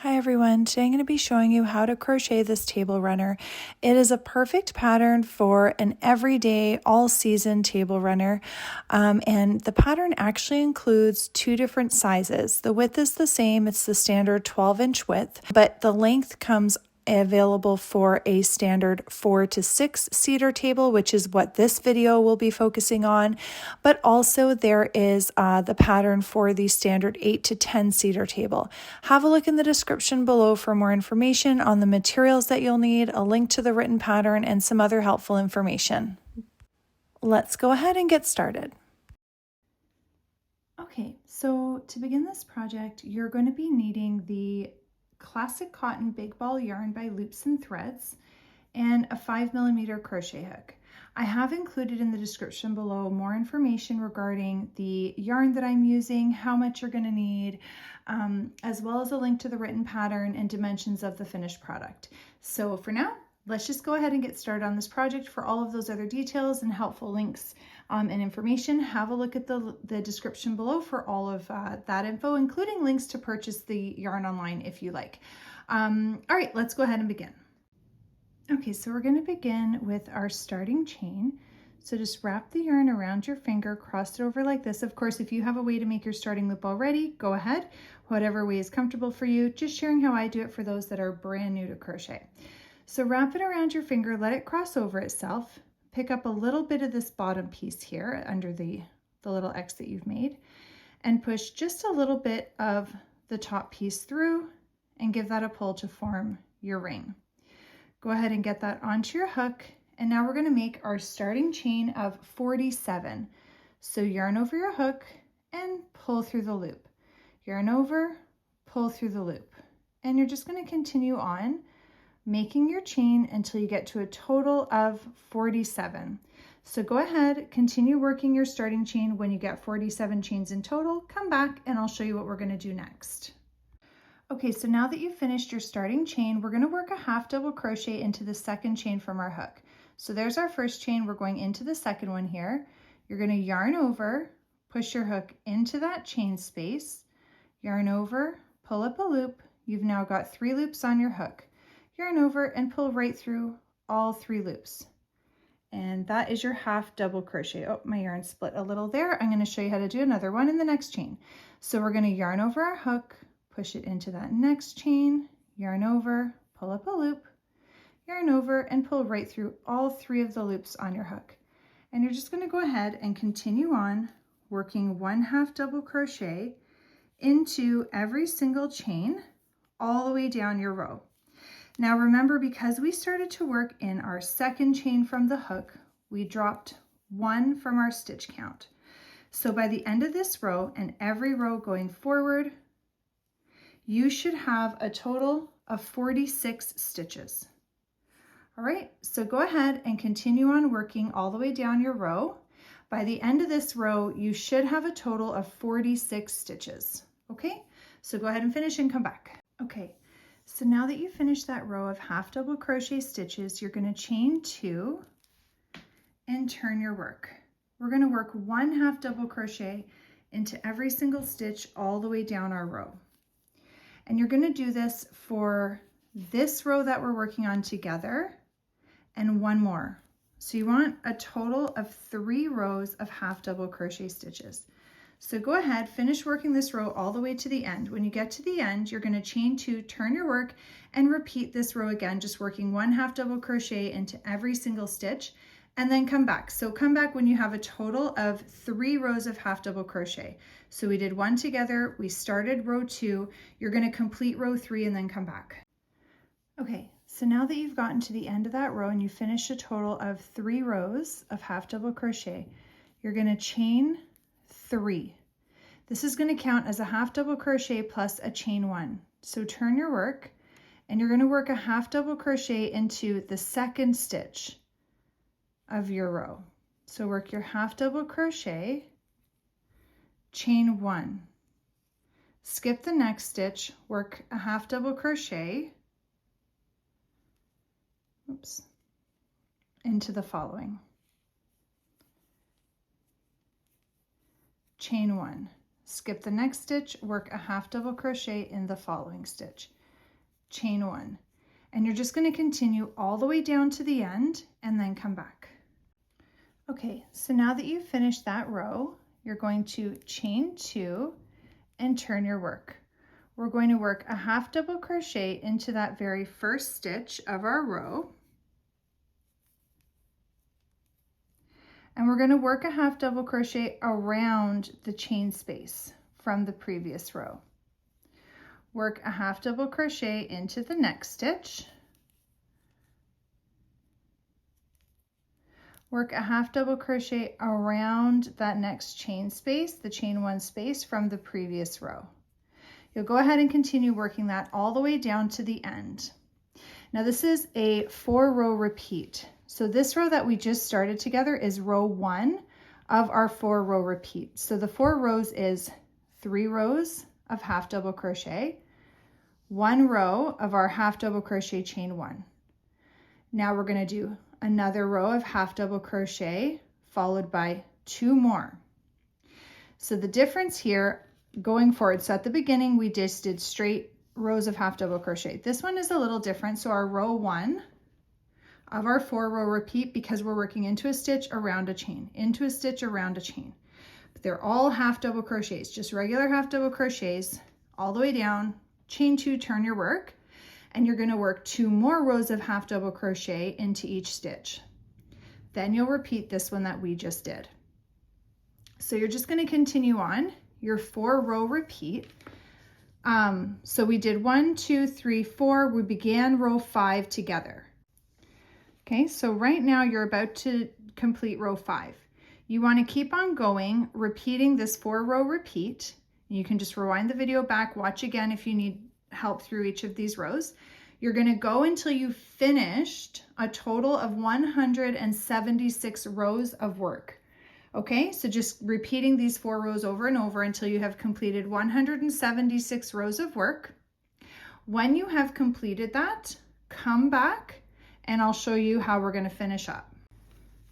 Hi everyone, today I'm going to be showing you how to crochet this table runner. It is a perfect pattern for an everyday, all-season table runner, and the pattern actually includes two different sizes. The width is the same, it's the standard 12-inch width, but the length comes available for a standard 4 to 6 seater table, which is what this video will be focusing on. But also there is the pattern for the standard 8 to 10 seater table. Have a look in the description below for more information on the materials that you'll need, a link to the written pattern, and some other helpful information. Let's go ahead and get started. Okay, so to begin this project, you're going to be needing the classic cotton big ball yarn by Loops and Threads and a 5mm crochet hook. I have included in the description below more information regarding the yarn that I'm using, how much you're going to need, as well as a link to the written pattern and dimensions of the finished product. So for now, let's just go ahead and get started on this project. For all of those other details and helpful links and information, have a look at the description below for all of that info, including links to purchase the yarn online if you like. All right, let's go ahead and begin. Okay, so we're going to begin with our starting chain. So just wrap the yarn around your finger, cross it over like this. Of course, if you have a way to make your starting loop already, go ahead. Whatever way is comfortable for you. Just sharing how I do it for those that are brand new to crochet. So wrap it around your finger, let it cross over itself. Pick up a little bit of this bottom piece here under the little X that you've made and push just a little bit of the top piece through and give that a pull to form your ring. Go ahead and get that onto your hook, and now we're going to make our starting chain of 47. So yarn over your hook and pull through the loop. Yarn over, pull through the loop. And you're just going to continue on making your chain until you get to a total of 47. So go ahead, continue working your starting chain. When you get 47 chains in total, come back and I'll show you what we're going to do next. Okay, so now that you've finished your starting chain, we're going to work a half double crochet into the second chain from our hook. So there's our first chain. We're going into the second one here. You're going to yarn over, push your hook into that chain space, yarn over, pull up a loop. You've now got 3 loops on your hook. Yarn over and pull right through all 3 loops. And that is your half double crochet. Oh, my yarn split a little there. I'm going to show you how to do another one in the next chain. So we're going to yarn over our hook, push it into that next chain, yarn over, pull up a loop, yarn over, and pull right through all 3 of the loops on your hook. And you're just going to go ahead and continue on working 1 half double crochet into every single chain all the way down your row. Now remember, because we started to work in our second chain from the hook, we dropped 1 from our stitch count. So by the end of this row and every row going forward, you should have a total of 46 stitches. All right, so go ahead and continue on working all the way down your row. By the end of this row, you should have a total of 46 stitches. Okay, so go ahead and finish and come back. Okay, so now that you've finished that row of half double crochet stitches, you're going to chain 2 and turn your work. We're going to work 1 half double crochet into every single stitch all the way down our row. And you're going to do this for this row that we're working on together and 1 more. So you want a total of 3 rows of half double crochet stitches. So go ahead, finish working this row all the way to the end. When you get to the end, you're going to chain 2, turn your work, and repeat this row again, just working 1 half double crochet into every single stitch, and then come back. So come back when you have a total of 3 rows of half double crochet. So we did 1 together, we started row 2, you're going to complete row 3 and then come back. Okay, so now that you've gotten to the end of that row and you finished a total of 3 rows of half double crochet, you're going to chain 3. This is going to count as a half double crochet plus a chain 1. So turn your work and you're going to work a half double crochet into the second stitch of your row. So work your half double crochet, chain 1, skip the next stitch, work a half double crochet, into the following, chain 1, skip the next stitch, work a half double crochet in the following stitch, chain 1. And you're just going to continue all the way down to the end and then come back. Okay, so now that you've finished that row, you're going to chain 2 and turn your work. We're going to work a half double crochet into that very first stitch of our row. And we're going to work a half double crochet around the chain space from the previous row. Work a half double crochet into the next stitch. Work a half double crochet around that next chain space, the chain 1 space from the previous row. You'll go ahead and continue working that all the way down to the end. Now this is a 4-row repeat. So this row that we just started together is row 1 of our 4-row repeat. So the 4 rows is 3 rows of half double crochet, 1 row of our half double crochet chain 1. Now we're going to do another row of half double crochet followed by 2 more. So the difference here going forward, so at the beginning we just did straight rows of half double crochet. This one is a little different. So our row 1 of our 4-row repeat, because we're working into a stitch around a chain, into a stitch around a chain. But they're all half double crochets, just regular half double crochets all the way down, chain 2, turn your work, and you're going to work 2 more rows of half double crochet into each stitch. Then you'll repeat this one that we just did. So you're just going to continue on your 4-row repeat. So we did 1, 2, 3, 4. We began row 5 together. Okay, so right now you're about to complete row 5. You want to keep on going, repeating this 4-row repeat. You can just rewind the video back, watch again if you need help through each of these rows. You're going to go until you've finished a total of 176 rows of work. Okay, so just repeating these 4 rows over and over until you have completed 176 rows of work. When you have completed that, come back and I'll show you how we're going to finish up.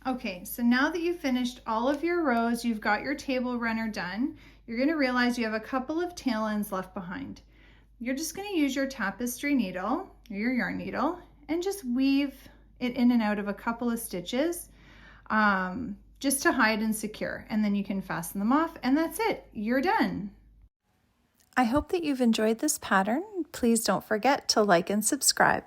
Okay, so now that you've finished all of your rows, you've got your table runner done, you're going to realize you have a couple of tail ends left behind. You're just going to use your tapestry needle or your yarn needle and just weave it in and out of a couple of stitches just to hide and secure, and then you can fasten them off, and that's it. You're done. I hope that you've enjoyed this pattern. Please don't forget to like and subscribe.